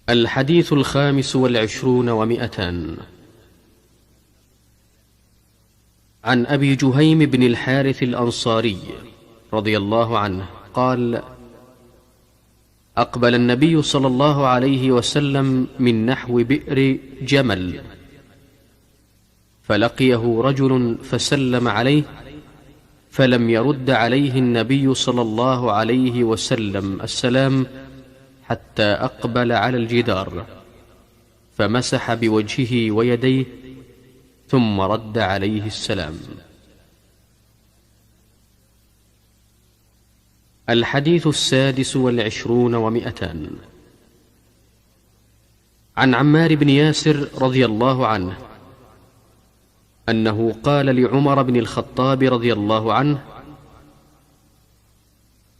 الحديث 25 و200 عن أبي جهيم بن الحارث الأنصاري رضي الله عنه قال: أقبل النبي صلى الله عليه وسلم من نحو بئر جمل، فلقيه رجل فسلم عليه، فلم يرد عليه النبي صلى الله عليه وسلم السلام حتى أقبل على الجدار، فمسح بوجهه ويديه ثم رد عليه السلام. الحديث 26 و200 عن عمار بن ياسر رضي الله عنه أنه قال لعمر بن الخطاب رضي الله عنه: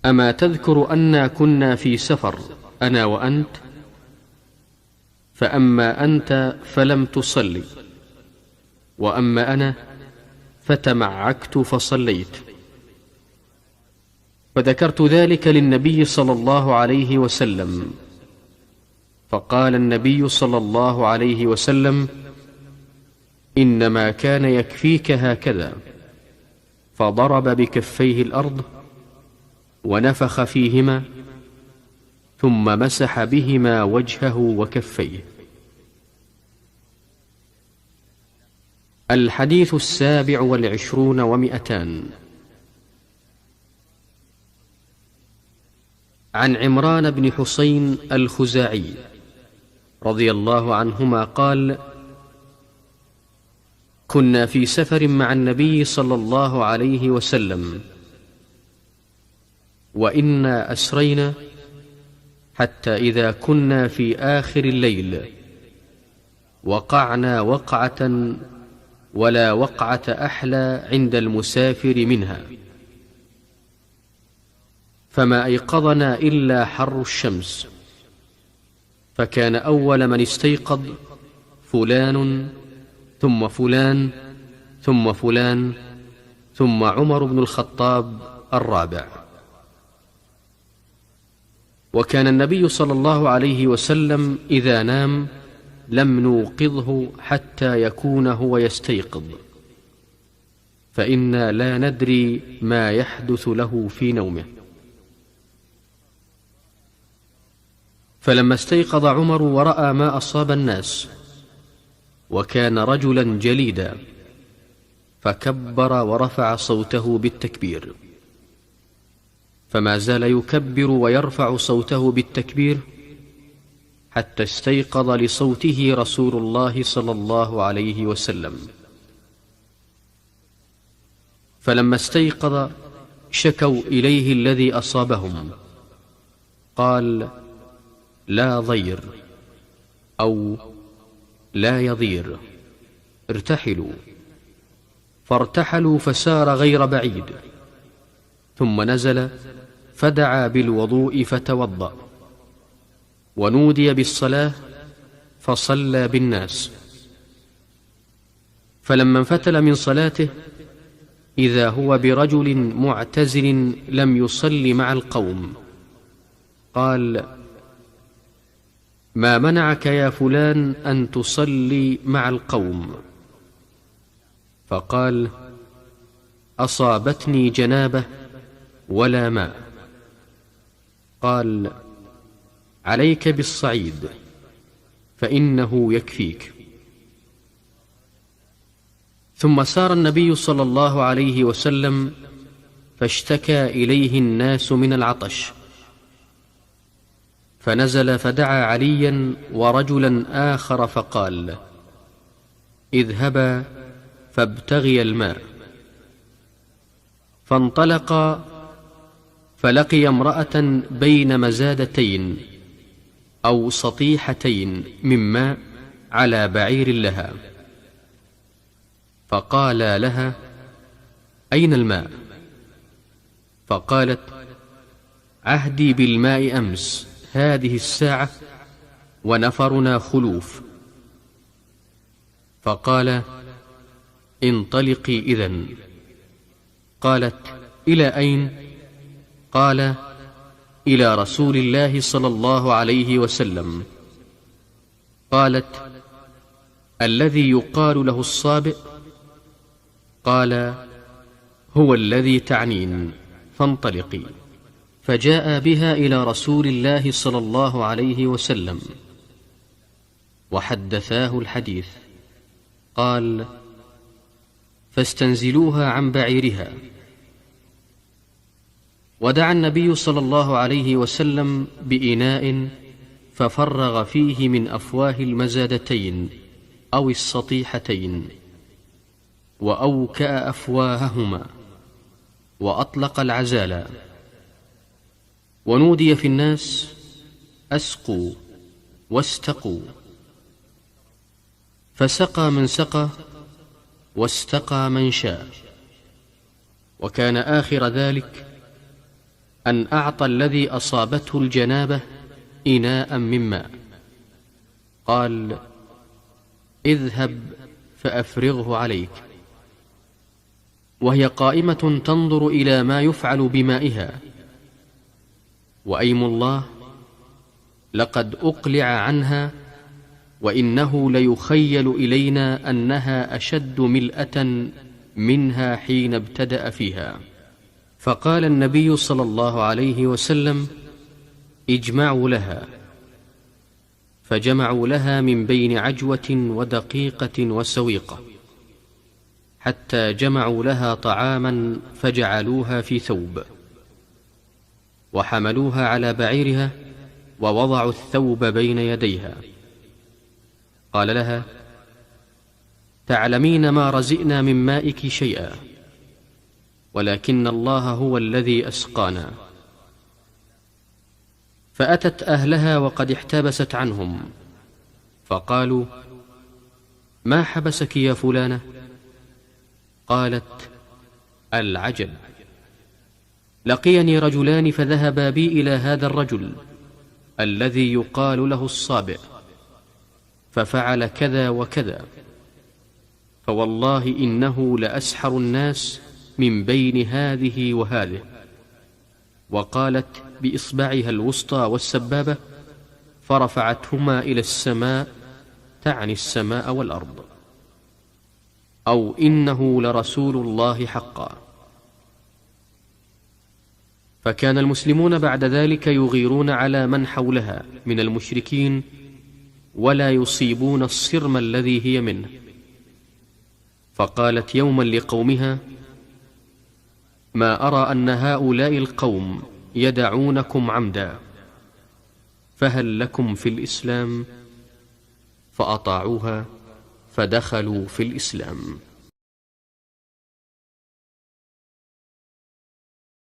أما تذكر أنا كنا في سفر أنا وأنت، فأما أنت فلم تصلي، وأما أنا فتمعكت فصليت، فذكرت ذلك للنبي صلى الله عليه وسلم، فقال النبي صلى الله عليه وسلم: إنما كان يكفيك هكذا، فضرب بكفيه الأرض ونفخ فيهما ثم مسح بهما وجهه وكفيه. الحديث 27 و200 عن عمران بن حسين الخزاعي رضي الله عنهما قال: كنا في سفر مع النبي صلى الله عليه وسلم، وإنا أسرينا حتى إذا كنا في آخر الليل وقعنا وقعة ولا وقعة أحلى عند المسافر منها، فما أيقظنا إلا حر الشمس، فكان أول من استيقظ فلان ثم فلان ثم فلان ثم عمر بن الخطاب الرابع. وكان النبي صلى الله عليه وسلم إذا نام لم نوقظه حتى يكون هو يستيقظ، فإنا لا ندري ما يحدث له في نومه. فلما استيقظ عمر ورأى ما أصاب الناس، وكان رجلا جليدا، فكبر ورفع صوته بالتكبير، فما زال يكبر ويرفع صوته بالتكبير حتى استيقظ لصوته رسول الله صلى الله عليه وسلم. فلما استيقظ شكوا إليه الذي أصابهم، قال: لا ضير أو لا يضير، ارتحلوا. فارتحلوا فسار غير بعيد، ثم نزل فدعا بالوضوء فتوضأ، ونودي بالصلاة فصلى بالناس. فلما انفتل من صلاته إذا هو برجل معتزل لم يصل مع القوم، قال: ما منعك يا فلان أن تصلي مع القوم؟ فقال: أصابتني جنابة ولا ماء. قال: عليك بالصعيد فإنه يكفيك. ثم سار النبي صلى الله عليه وسلم فاشتكى إليه الناس من العطش، فنزل فدعا عليا ورجلا آخر فقال: اذهبا فابتغيا الماء. فانطلقا فلقي امرأة بين مزادتين أو سطيحتين من ماء على بعير لها، فقال لها: أين الماء؟ فقالت: عهدي بالماء أمس هذه الساعة ونفرنا خلوف. فقال: انطلقي إذن. قالت: إلى أين؟ قال: إلى رسول الله صلى الله عليه وسلم، قالت: الذي يقال له الصابئ؟ قال: هو الذي تعنين، فانطلقي. فجاء بها إلى رسول الله صلى الله عليه وسلم وحدثاه الحديث. قال: فاستنزلوها عن بعيرها. ودعا النبي صلى الله عليه وسلم بإناء ففرغ فيه من أفواه المزادتين أو السطيحتين، وأوكأ أفواههما، وأطلق العزالا، ونودي في الناس: أسقوا واستقوا. فسقى من سقى واستقى من شاء. وكان آخر ذلك أن أعطى الذي أصابته الجنابة إناء من ماء. قال: اذهب فأفرغه عليك. وهي قائمة تنظر إلى ما يفعل بمائها. وأيم الله لقد أقلع عنها، وإنه ليخيل إلينا أنها أشد ملأة منها حين ابتدأ فيها. فقال النبي صلى الله عليه وسلم: اجمعوا لها. فجمعوا لها من بين عجوة ودقيقة وسويقة، حتى جمعوا لها طعاما فجعلوها في ثوب، وحملوها على بعيرها، ووضعوا الثوب بين يديها. قال لها: تعلمين ما رزئنا من مائك شيئا، ولكن الله هو الذي أسقانا. فأتت أهلها وقد احتبست عنهم، فقالوا: ما حبسك يا فلانة؟ قالت: العجل. لقيني رجلان فذهبا بي إلى هذا الرجل الذي يقال له الصابئ، ففعل كذا وكذا، فوالله إنه لأسحر الناس من بين هذه وهذه. وقالت بإصبعها الوسطى والسبابة، فرفعتهما إلى السماء، تعني السماء والأرض، أو إنه لرسول الله حقا. فكان المسلمون بعد ذلك يغيرون على من حولها من المشركين، ولا يصيبون الصرم الذي هي منه. فقالت يوما لقومها: ما أرى أن هؤلاء القوم يدعونكم عمدا، فهل لكم في الإسلام؟ فأطاعوها فدخلوا في الإسلام.